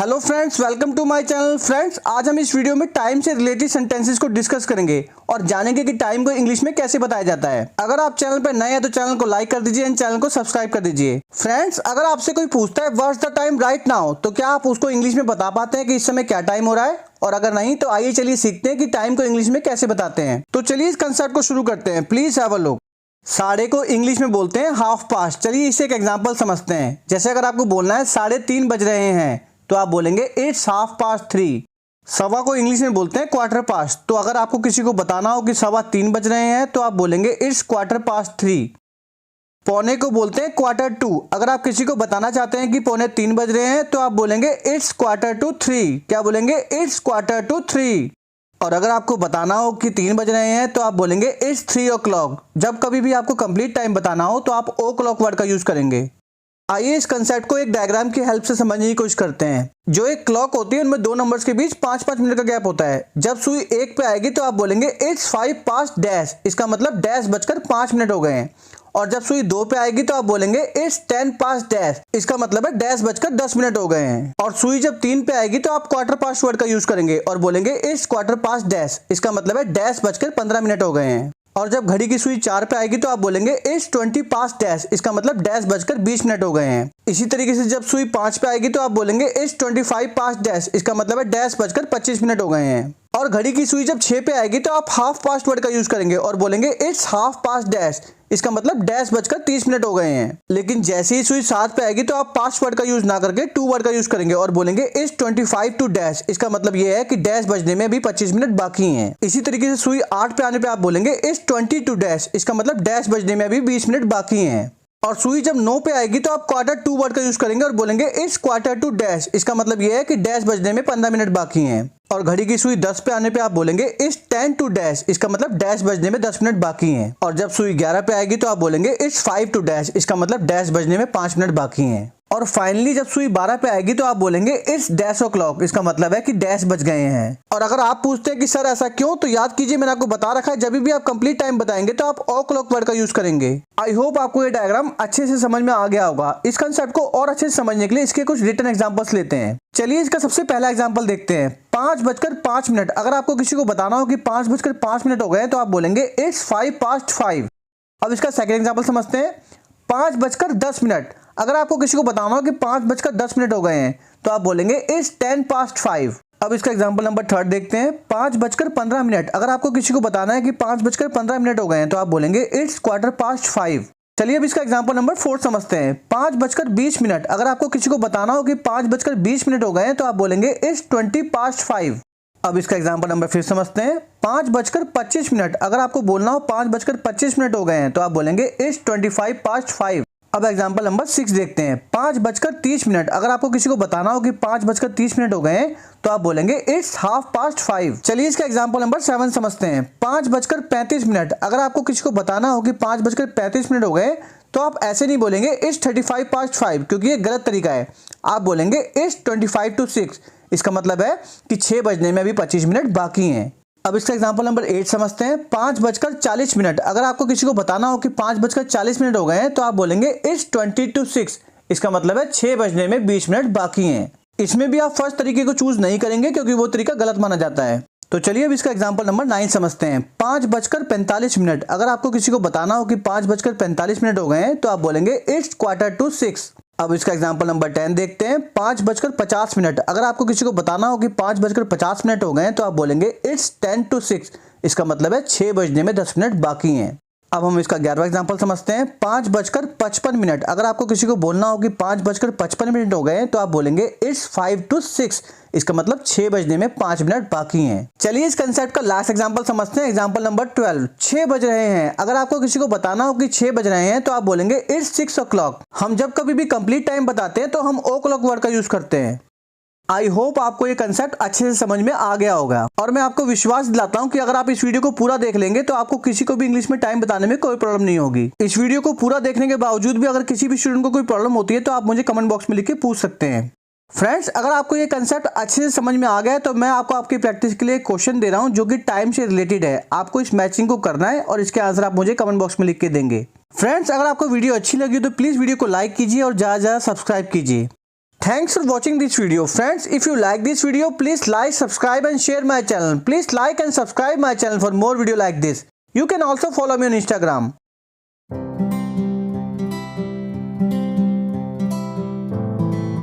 Hello friends, welcome to my channel. Friends, आज हम इस वीडियो में टाइम से रिलेटेड सेंटेंसेस को डिस्कस करेंगे और जानेंगे कि टाइम को इंग्लिश में कैसे बताया जाता है। अगर आप चैनल पर नए हैं तो चैनल को लाइक कर दीजिए एंड चैनल को सब्सक्राइब कर दीजिए। फ्रेंड्स, अगर आपसे कोई पूछता है what's the time right now, तो क्या आप उसको इंग्लिश में बता पाते हैं कि इस समय क्या टाइम हो रहा है? और अगर नहीं तो आइए चलिए सीखते हैं कि टाइम को इंग्लिश में कैसे बताते हैं। तो चलिए इस कंसेप्ट को शुरू करते हैं। Please have a look. साढ़े को इंग्लिश में बोलते हैं हाफ पास्ट। चलिए इसे एक एग्जांपल समझते हैं। जैसे अगर आपको बोलना है 3:30 बज रहे हैं, तो आप बोलेंगे इट्स 3:30। सवा को इंग्लिश में बोलते हैं क्वार्टर पास्ट। तो अगर आपको किसी को बताना हो कि 3:15 बज रहे हैं, तो आप बोलेंगे इट्स 3:15। पौने को बोलते हैं 2:15। अगर आप किसी को बताना चाहते हैं कि 2:45 बज रहे हैं, तो आप बोलेंगे इट्स 2:45। क्या बोलेंगे? इट्स 2:45। और अगर आपको बताना हो कि 3 बज रहे हैं, तो आप बोलेंगे इट्स 3 o'clock। जब कभी भी आपको कंप्लीट टाइम बताना हो तो आप ओ क्लॉक वर्ड का यूज करेंगे। आइए इस कंसेप्ट को एक डायग्राम की हेल्प से समझने की कोशिश करते हैं। जो एक क्लॉक होती है उनमें दो नंबर्स के बीच 5-5 मिनट का गैप होता है। जब सुई 1 पे आएगी तो आप बोलेंगे इट्स 5 past डैश। इसका मतलब डैश बजकर 5 मिनट हो गए हैं। और जब सुई 2 पे आएगी तो आप बोलेंगे इट्स 10 past डैश। इसका मतलब है डैश बजकर 10 मिनट हो गए हैं। और सुई जब 3 पे आएगी तो आप क्वार्टर पास्ट वर्ड का यूज करेंगे और बोलेंगे इट्स क्वार्टर पास्ट डैश। इसका मतलब है डैश बजकर 15 मिनट हो गए हैं। और जब घड़ी की सुई 4 पे आएगी तो आप बोलेंगे इट्स 20 past डैश। इसका मतलब डैश बजकर 20 मिनट हो गए हैं। इसी तरीके से जब सुई 5 पे आएगी तो आप बोलेंगे इट्स 25 past डैश। इसका मतलब है डैश बजकर 25 मिनट हो गए हैं। और घड़ी की सुई जब 6 पे आएगी तो आप हाफ पास्ट वर्ड का यूज करेंगे और बोलेंगे इट्स हाफ पास्ट डैश। इसका मतलब डैश बजकर 30 मिनट हो गए हैं। लेकिन जैसे ही सुई 7 पे आएगी तो आप पास्ट वर्ड का यूज ना करके टू वर्ड का यूज करेंगे और बोलेंगे इट्स 25 to डैश। इसका मतलब ये है कि डैश बजने में भी 25 मिनट बाकी हैं। इसी तरीके से सुई 8 पे आने पे आप बोलेंगे इट्स 20 to डैश। इसका मतलब डैश बजने में भी 20 मिनट बाकी हैं। और सुई जब 9 पे आएगी तो आप Q2 वर्ड का यूज करेंगे और बोलेंगे इट्स Q2 डैश। इसका मतलब ये है कि डैश बजने में 15 मिनट बाकी हैं। और घड़ी की सुई 10 पे आने पे आप बोलेंगे इट्स 10 to डैश। इसका मतलब डैश बजने में 10 मिनट बाकी हैं। और जब सुई 11 पे आएगी तो आप बोलेंगे इट्स 5 to डैश। इसका मतलब डैश बजने में 5 मिनट बाकी हैं। और फाइनली जब सुई 12 पे आएगी तो आप बोलेंगे इट्स डैश o'clock। इसका मतलब है कि डैश बज गए हैं। और अगर आप पूछते हैं कि सर ऐसा क्यों, तो याद कीजिए मैंने आपको बता रखा है जब भी आप कंप्लीट टाइम बताएंगे तो आप ओ क्लॉक वर्ड का यूज करेंगे। आई होप आपको ये डायग्राम अच्छे से समझ में आ गया होगा। इस कंसेप्ट को और अच्छे से समझने के लिए इसके कुछ रिटन एग्जांपल्स लेते हैं। चलिए इसका सबसे पहला एग्जांपल देखते हैं। 5:05। अगर आपको किसी को बताना हो कि 5:05 हो गए तो आप बोलेंगे इट्स 5 past 5। अब इसका सेकंड एग्जांपल समझते हैं। 5:10। अगर आपको किसी को बताना हो कि 5:10 हो गए हैं तो आप बोलेंगे इट्स 10 past 5। अब इसका एग्जांपल नंबर 3 देखते हैं। 5:15। अगर आपको किसी को बताना है कि 5:15 हो गए हैं तो आप बोलेंगे इट्स क्वार्टर पास्ट 5। चलिए अब इसका एग्जांपल नंबर 4 समझते हैं। 5:20। अगर आपको किसी को बताना हो कि 5:20 हो गए हैं तो आप बोलेंगे इट्स 20 past 5। अब इसका एग्जांपल नंबर फिर समझते हैं। 5:25। अगर आपको बोलना हो 5:25 हो गए हैं तो आप बोलेंगे इट्स 25 past 5। अब एग्जांपल नंबर 6 देखते हैं। 5:30। अगर आपको किसी को बताना हो कि 5:30 हो गए हैं तो आप बोलेंगे इट्स हाफ पास्ट 5। चलिए इसका एग्जांपल नंबर 7 समझते हैं। 5:35। अगर आपको किसी को बताना हो कि 5:35 हो गए तो आप ऐसे नहीं बोलेंगे इट्स 35 past 5, क्योंकि ये गलत तरीका है। आप बोलेंगे इट्स 25 to 6। इसका मतलब है कि 6 बजने में अभी 25 मिनट बाकी हैं। अब इसका एग्जांपल नंबर 8 समझते हैं। 5:40। अगर आपको किसी को बताना हो कि 5:40 हो गए हैं तो आप बोलेंगे इट्स 20 to 6। इसका मतलब है 6 बजने में 20 मिनट बाकी हैं। इसमें भी आप फर्स्ट तरीके को चूज नहीं करेंगे क्योंकि वो तरीका गलत माना जाता है। तो चलिए अब इसका एग्जांपल नंबर 9 समझते हैं। 5:45। अगर आपको किसी को बताना हो कि 5:45 हो गए हैं तो आप बोलेंगे इट्स Q2 6। अब इसका एग्जांपल नंबर 10 देखते हैं। 5:50। अगर आपको किसी को बताना हो कि 5:50 हो गए हैं तो आप बोलेंगे इट्स 10 to 6। इसका मतलब है 6 बजने में 10 मिनट बाकी हैं। अब हम इसका 11वां एग्जांपल समझते हैं। 5:55। अगर आपको किसी को बोलना हो कि 5:55 हो गए हैं तो आप बोलेंगे इट्स 5 to 6। इसका मतलब 6 बजने में 5 मिनट बाकी हैं। चलिए इस कंसेप्ट का लास्ट एग्जांपल समझते हैं। Example number 12। 6 बज रहे हैं। अगर आपको किसी को बताना हो कि 6 बज रहे हैं तो आप बोलेंगे इट्स 6 o'clock। हम जब कभी भी कंप्लीट टाइम बताते हैं तो हम ओ क्लॉक वर्ड का यूज करते हैं। आई होप आपको ये कंसेप्ट अच्छे से समझ में आ गया होगा और मैं आपको विश्वास दिलाता हूं कि अगर आप इस वीडियो को पूरा देख लेंगे तो आपको किसी को भी इंग्लिश में टाइम बताने में कोई प्रॉब्लम नहीं होगी। इस वीडियो को पूरा देखने के बावजूद भी अगर किसी भी स्टूडेंट को कोई प्रॉब्लम होती है तो आप मुझे कमेंट बॉक्स में लिख के पूछ सकते हैं। फ्रेंड्स, अगर आपको ये कंसेप्ट अच्छे से समझ में आ गया है तो मैं आपको आपकी प्रैक्टिस के लिए क्वेश्चन दे रहा हूँ जो कि टाइम से रिलेटेड है। आपको इस मैचिंग को करना है और इसके आंसर आप मुझे कमेंट बॉक्स में लिख के देंगे। फ्रेंड्स, अगर आपको वीडियो अच्छी लगी तो प्लीज वीडियो को लाइक कीजिए और ज्यादा सब्सक्राइब कीजिए। Thanks for watching this video. Friends, if you like this video, please like, subscribe and share my channel. Please like and subscribe my channel for more video like this. You can also follow me on Instagram.